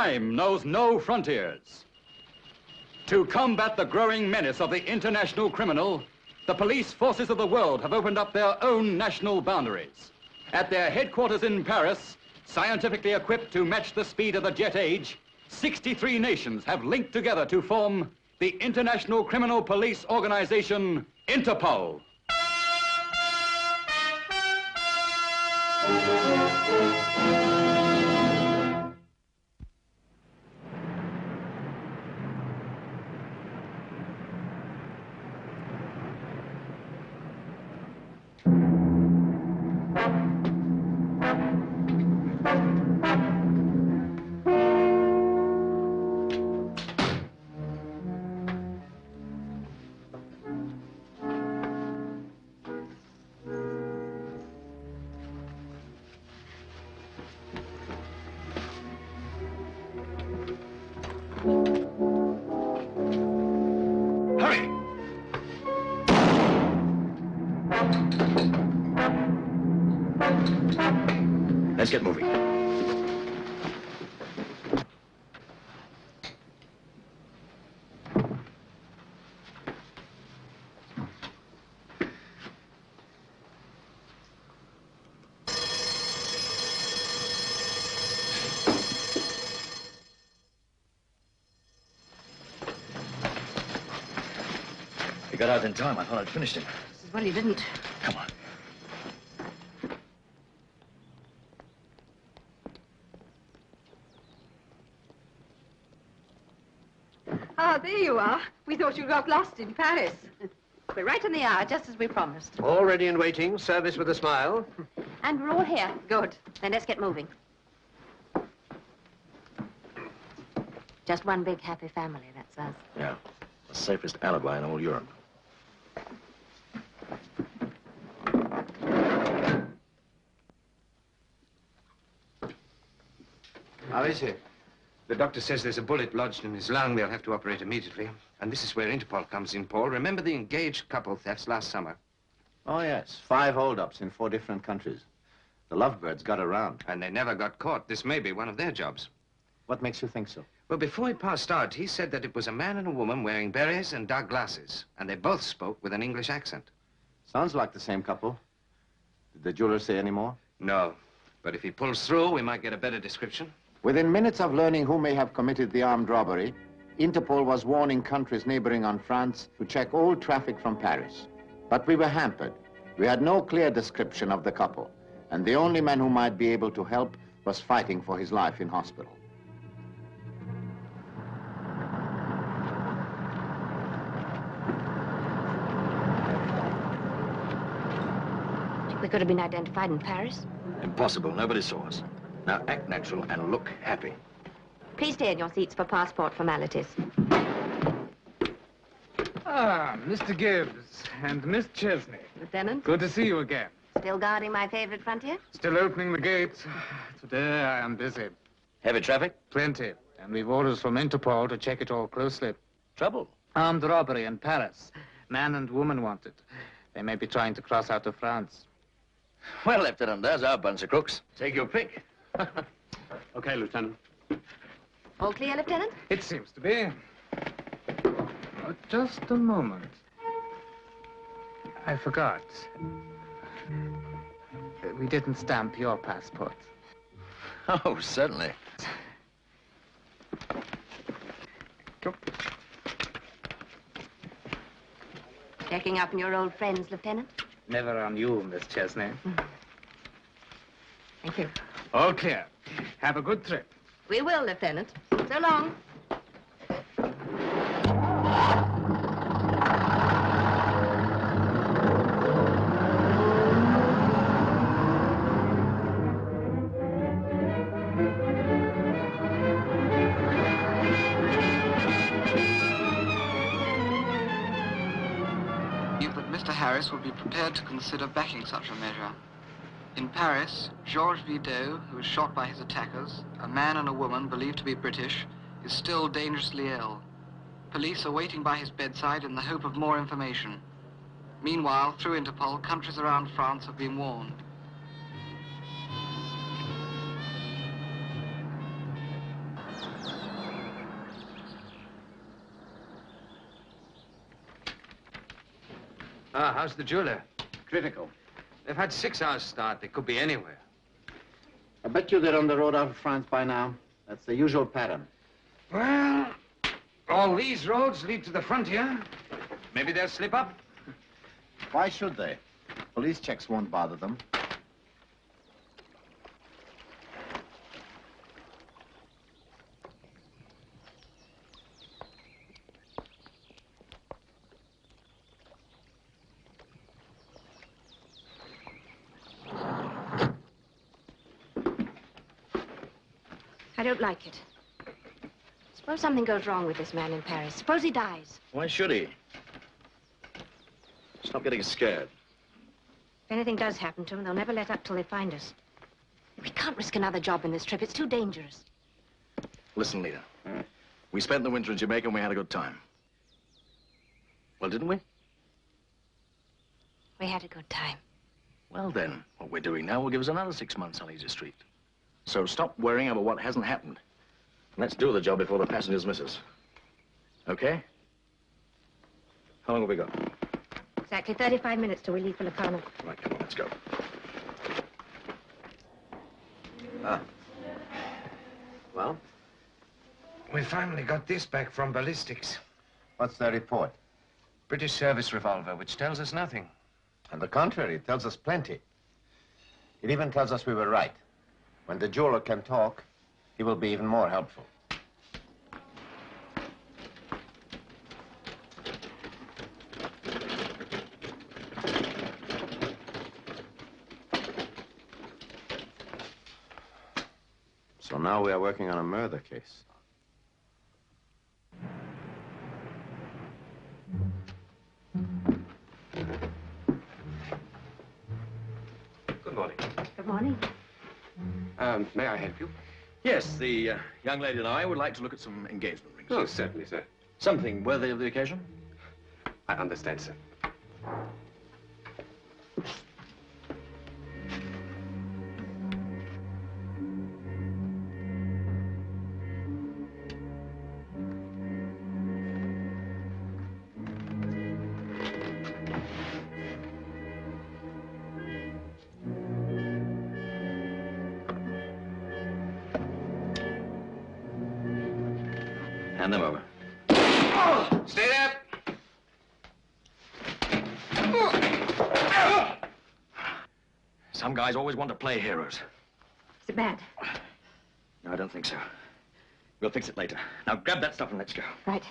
Crime knows no frontiers. To combat the growing menace of the international criminal, the police forces of the world have opened up their own national boundaries. At their headquarters in Paris, scientifically equipped to match the speed of the jet age, 63 nations have linked together to form the International Criminal Police Organization, Interpol. Hurry! Let's get moving. He got out in time. I thought I'd finished him. Well, you didn't. Come on. Ah, there you are. We thought you got lost in Paris. We're right on the hour, just as we promised. All ready and waiting. Service with a smile. And we're all here. Good. Then let's get moving. Just one big happy family, that's us. Yeah. The safest alibi in all Europe. How is he? The doctor says there's a bullet lodged in his lung. They'll have to operate immediately. And this is where Interpol comes in, Paul. Remember the engaged couple thefts last summer? Oh, yes. 5 holdups in 4 different countries. The lovebirds got around. And they never got caught. This may be one of their jobs. What makes you think so? Well, before he passed out, he said that it was a man and a woman wearing berets and dark glasses. And they both spoke with an English accent. Sounds like the same couple. Did the jeweler say any more? No. But if he pulls through, we might get a better description. Within minutes of learning who may have committed the armed robbery, Interpol was warning countries neighboring on France to check all traffic from Paris. But we were hampered. We had no clear description of the couple, and the only man who might be able to help was fighting for his life in hospital. We could have been identified in Paris. Impossible. Nobody saw us. Now act natural and look happy. Please stay in your seats for passport formalities. Ah, Mr. Gibbs and Miss Chesney. Lieutenant, Good to see you again. still guarding my favorite frontier? Still opening the gates. Today I am busy. Heavy traffic? Plenty. And we've orders from Interpol to check it all closely. Trouble? Armed robbery in Paris. Man and woman wanted. They may be trying to cross out of France. Well, Lieutenant, there's our bunch of crooks. Take your pick. Okay, Lieutenant. All clear, Lieutenant? It seems to be. Just a moment. I forgot. We didn't stamp your passport. Oh, certainly. Checking up on your old friends, Lieutenant? Never on you, Miss Chesney. Thank you. All clear. Have a good trip. We will, Lieutenant. So long. But Mr. Harris would be prepared to consider backing such a measure. In Paris, Georges Vidot, who was shot by his attackers, a man and a woman believed to be British, is still dangerously ill. Police are waiting by his bedside in the hope of more information. Meanwhile, through Interpol, countries around France have been warned. Ah, how's the jeweler? Critical. They've had 6 hours start. They could be anywhere. I bet you they're on the road out of France by now. That's the usual pattern. Well, all these roads lead to the frontier. Maybe they'll slip up. Why should they? Police checks won't bother them. I don't like it. Suppose something goes wrong with this man in Paris. Suppose he dies. Why should he? Stop getting scared. If anything does happen to him, they'll never let up till they find us. We can't risk another job in this trip. It's too dangerous. Listen, Lita. We spent the winter in Jamaica and we had a good time. Well, didn't we? We had a good time. Well, then, what we're doing now will give us another 6 months on Easy Street. So stop worrying about what hasn't happened. Let's do the job before the passengers miss us. Okay? How long have we got? Exactly 35 minutes till we leave for Locarno. Right, come on, let's go. Well? We finally got this back from ballistics. What's their report? British service revolver, which tells us nothing. On the contrary, it tells us plenty. It even tells us we were right. When the jeweler can talk, he will be even more helpful. So now we are working on a murder case. Good morning. Good morning. May I help you? Yes, the young lady and I would like to look at some engagement rings. Oh, certainly, sir. Something worthy of the occasion? I understand, sir. Hand them over. Stay there! Some guys always want to play heroes. Is it bad? No, I don't think so. We'll fix it later. Now grab that stuff and let's go. Right.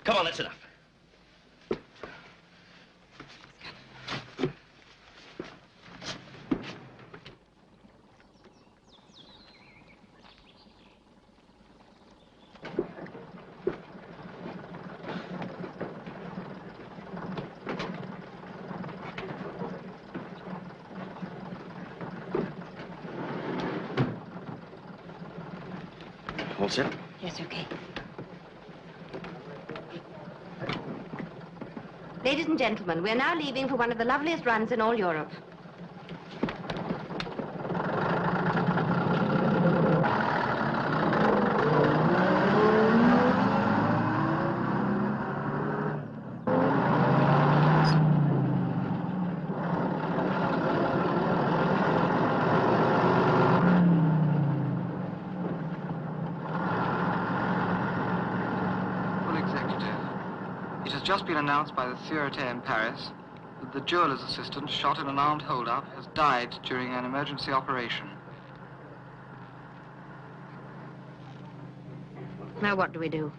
Come on, that's enough. All set? Yes, okay. Ladies and gentlemen, we're now leaving for one of the loveliest runs in all Europe. It has just been announced by the Sûreté in Paris that the jeweller's assistant, shot in an armed hold-up, has died during an emergency operation. Now what do we do?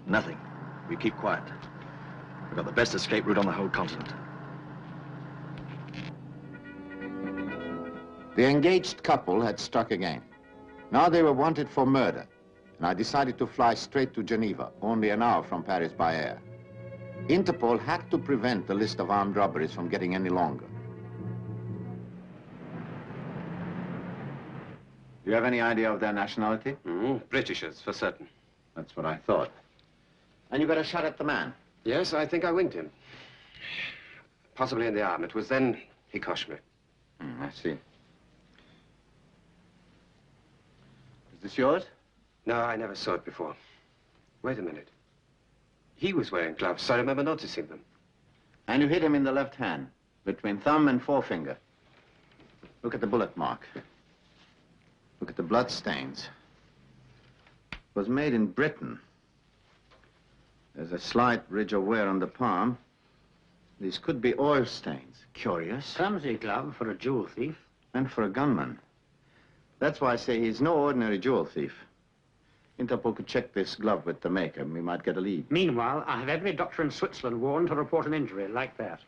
Nothing. We keep quiet. We've got the best escape route on the whole continent. The engaged couple had struck again. Now they were wanted for murder, and I decided to fly straight to Geneva, only an hour from Paris by air. Interpol had to prevent the list of armed robberies from getting any longer. Do you have any idea of their nationality? Britishers, for certain. That's what I thought. And you got a shot at the man? Yes, I think I winged him. Possibly in the arm. It was then he crushed me. I see. Is this yours? No, I never saw it before. Wait a minute. He was wearing gloves, so I remember noticing them. And you hit him in the left hand, between thumb and forefinger. Look at the bullet mark. Look at the blood stains. It was made in Britain. There's a slight ridge of wear on the palm. These could be oil stains. Curious. Clumsy glove for a jewel thief. And for a gunman. That's why I say he's no ordinary jewel thief. Interpol could check this glove with the maker, and we might get a lead. Meanwhile, I have every doctor in Switzerland warned to report an injury like that.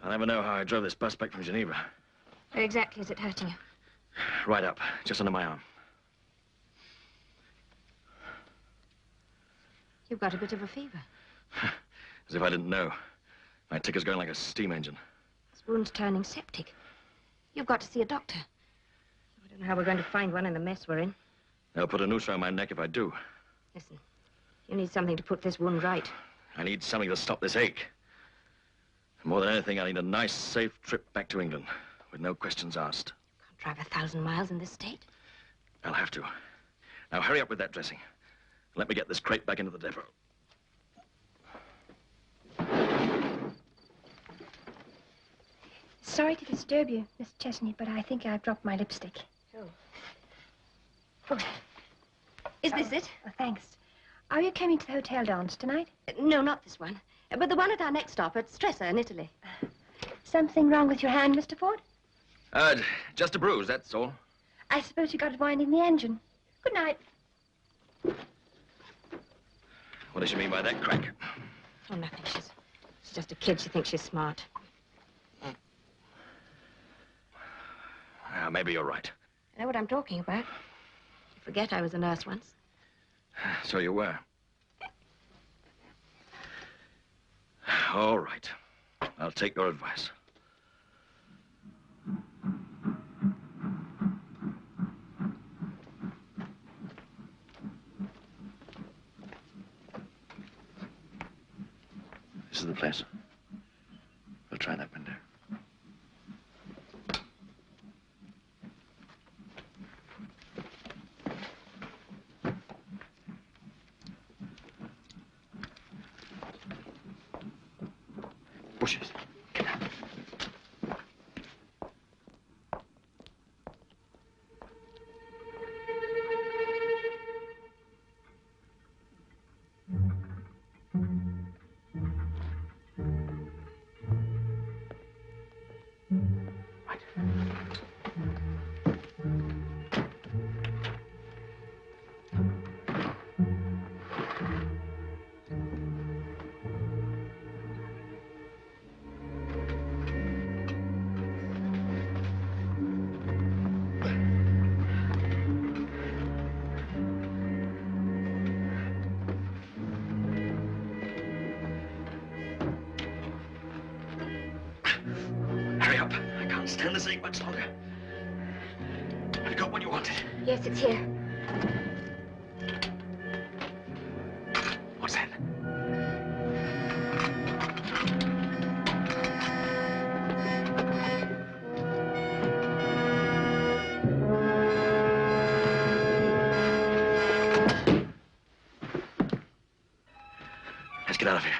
I'll never know how I drove this bus back from Geneva. Where exactly is it hurting you? Right up, just under my arm. You've got a bit of a fever. As if I didn't know. My ticker's going like a steam engine. This wound's turning septic. You've got to see a doctor. I don't know how we're going to find one in the mess we're in. They'll put a noose around my neck if I do. Listen, you need something to put this wound right. I need something to stop this ache. More than anything, I need a nice, safe trip back to England, with no questions asked. You can't drive 1,000 miles in this state. I'll have to. Now, hurry up with that dressing. Let me get this crate back into the depot. Sorry to disturb you, Miss Chesney, but I think I've dropped my lipstick. Oh. Is this it? Oh, thanks. Are you coming to the hotel dance tonight? No, not this one. But the one at our next stop at Stresa in Italy. Something wrong with your hand, Mr. Ford? Just a bruise, that's all. I suppose you got it winding the engine. Good night. What does she mean by that crack? Oh, nothing. She's just a kid. She thinks she's smart. Maybe you're right. I know what I'm talking about. You forget I was a nurse once. So you were. All right. I'll take your advice. This is the place. We'll try that window. Bushes. Get out. Hurry up. I can't stand this ache much longer. Have you got what you wanted? Yes, it's here. What's that? Let's get out of here.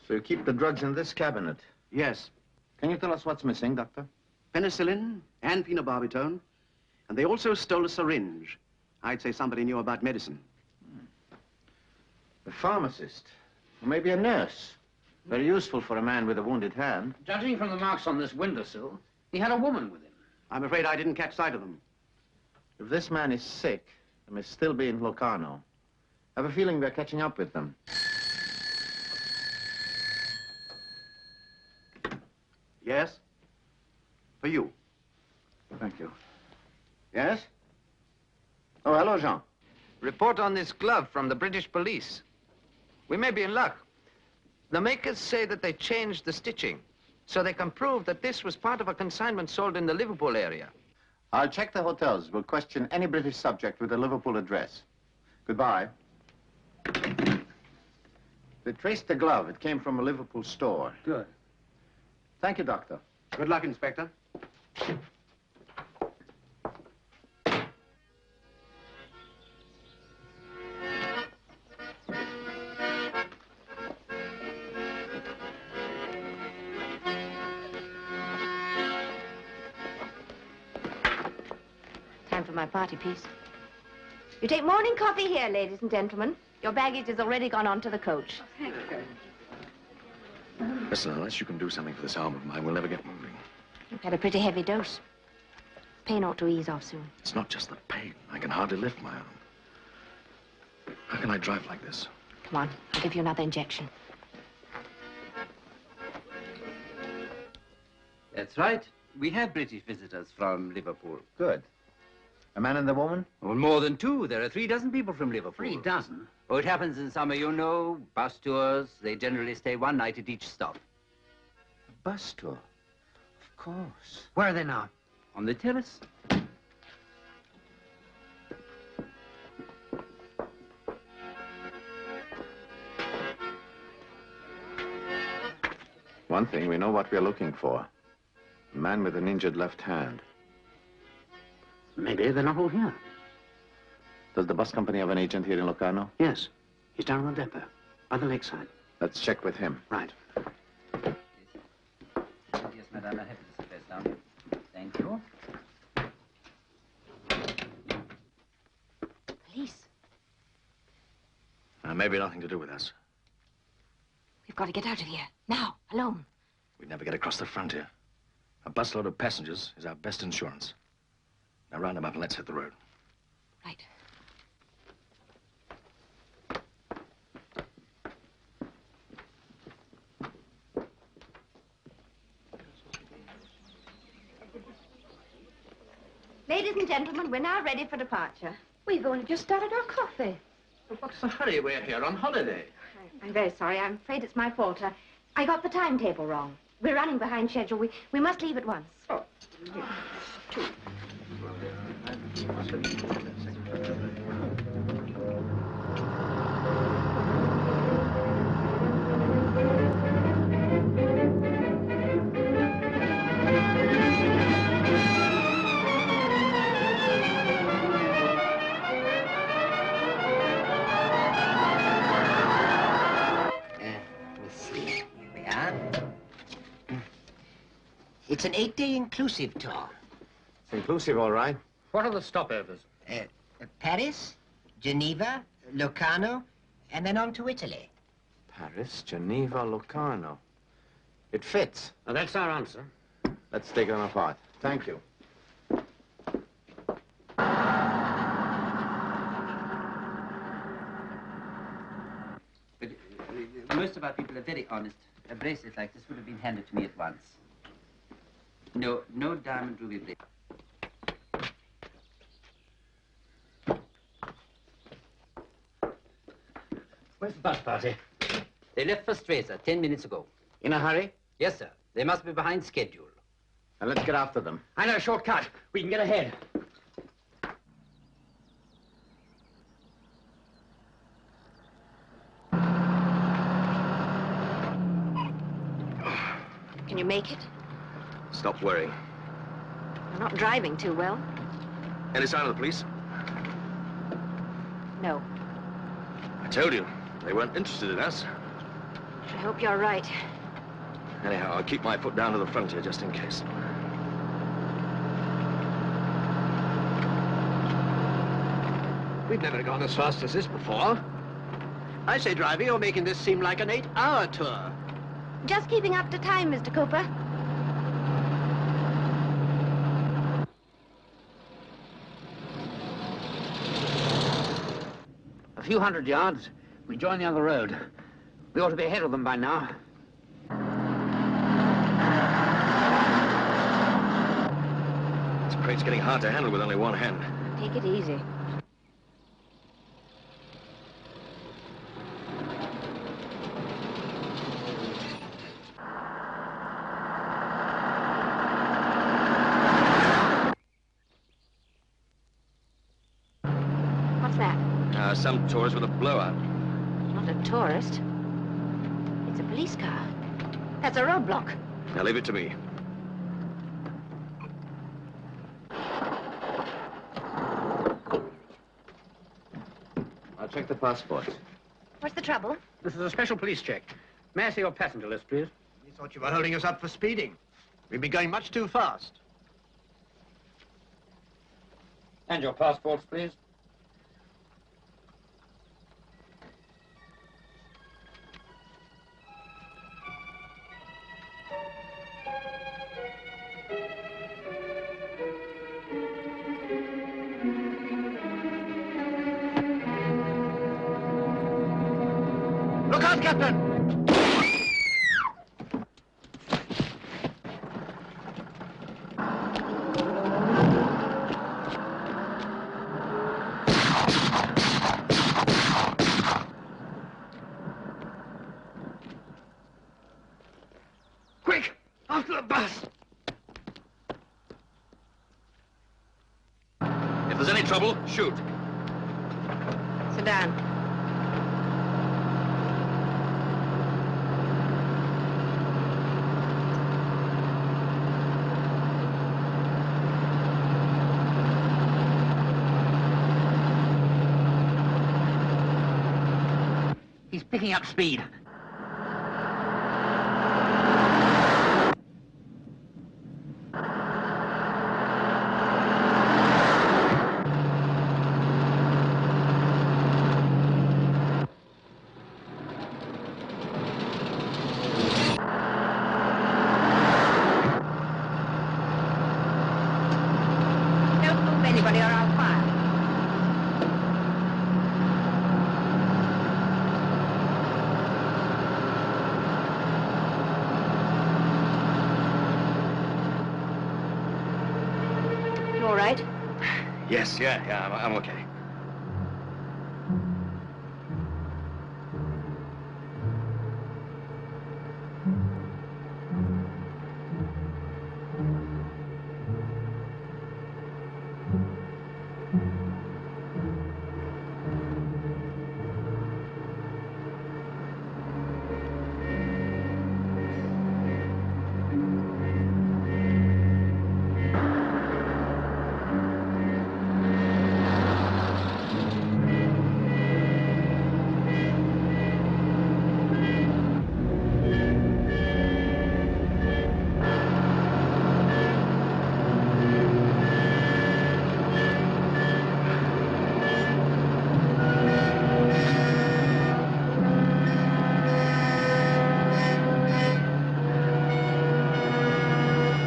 So you keep the drugs in this cabinet? Yes. Can you tell us what's missing, Doctor? Penicillin and phenobarbital. And they also stole a syringe. I'd say somebody knew about medicine. A pharmacist. Or maybe a nurse. Very useful for a man with a wounded hand. Judging from the marks on this windowsill, he had a woman with him. I'm afraid I didn't catch sight of them. If this man is sick, he may still be in Locarno. I have a feeling we're catching up with them. Yes? For you. Thank you. Yes? Oh, hello, Jean. Report on this glove from the British police. We may be in luck. The makers say that they changed the stitching, so they can prove that this was part of a consignment sold in the Liverpool area. I'll check the hotels. We'll question any British subject with a Liverpool address. Goodbye. They traced the glove. It came from a Liverpool store. Good. Thank you, Doctor. Good luck, Inspector. Time for my party piece. You take morning coffee here, ladies and gentlemen. Your baggage has already gone on to the coach. Listen, unless you can do something for this arm of mine, we'll never get moving. You've had a pretty heavy dose. Pain ought to ease off soon. It's not just the pain. I can hardly lift my arm. How can I drive like this? Come on, I'll give you another injection. That's right. We have British visitors from Liverpool. Good. A man and the woman? Well, more than two. There are 3 dozen people from Liverpool. 3 dozen? Oh, it happens in summer, you know. Bus tours. They generally stay 1 night at each stop. A bus tour? Of course. Where are they now? On the terrace. One thing, we know what we're looking for. A man with an injured left hand. Maybe they're not all here. Does the bus company have an agent here in Locarno? Yes. He's down on the depot, by the lakeside. Let's check with him. Right. Yes, madame. I'm happy to sit best down. Thank you. Police. Maybe nothing to do with us. We've got to get out of here. Now, alone. We'd never get across the frontier. A busload of passengers is our best insurance. Now round them up and let's hit the road. Right. Ladies and gentlemen, we're now ready for departure. We've only just started our coffee. But what's the hurry? We're here on holiday. I'm very sorry. I'm afraid it's my fault. I got the timetable wrong. We're running behind schedule. We must leave at once. Oh. It's an 8-day inclusive tour. It's inclusive, all right. What are the stopovers? Paris, Geneva, Locarno, and then on to Italy. Paris, Geneva, Locarno. It fits. Now, that's our answer. Let's take them apart. Thank you. But most of our people are very honest. A bracelet like this would have been handed to me at once. No diamond ruby bracelet. Where's the bus party? They left for Stresa 10 minutes ago. In a hurry? Yes, sir. They must be behind schedule. Now let's get after them. I know a shortcut. We can get ahead. Can you make it? Stop worrying. You're not driving too well. Any sign of the police? No. I told you, they weren't interested in us. I hope you're right. Anyhow, I'll keep my foot down to the frontier just in case. We've never gone as fast as this before. I say, driver, you're making this seem like an 8-hour tour. Just keeping up to time, Mr. Cooper. A few hundred yards, we join the other road. We ought to be ahead of them by now. This crate's getting hard to handle with only one hand. Take it easy. by some tourist with a blowout. Not a tourist. It's a police car. That's a roadblock. Now leave it to me. I'll check the passport. What's the trouble? This is a special police check. May I see your passenger list, please? We thought you were holding us up for speeding. We've been going much too fast. And your passports, please. Look out, Captain! Quick! After the bus! If there's any trouble, shoot. Sit down. He's picking up speed. Don't move anybody or I'll fire. You all right? Yes, yeah, I'm okay.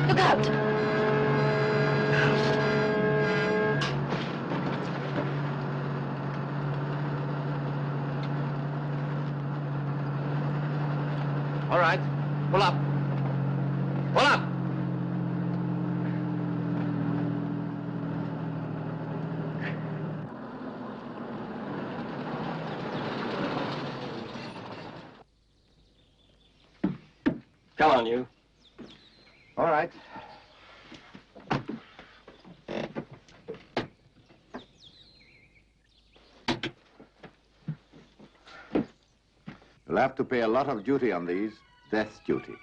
Look out! All right, pull up. Pull up! Come on, you. All right. You'll have to pay a lot of duty on these. Death duty.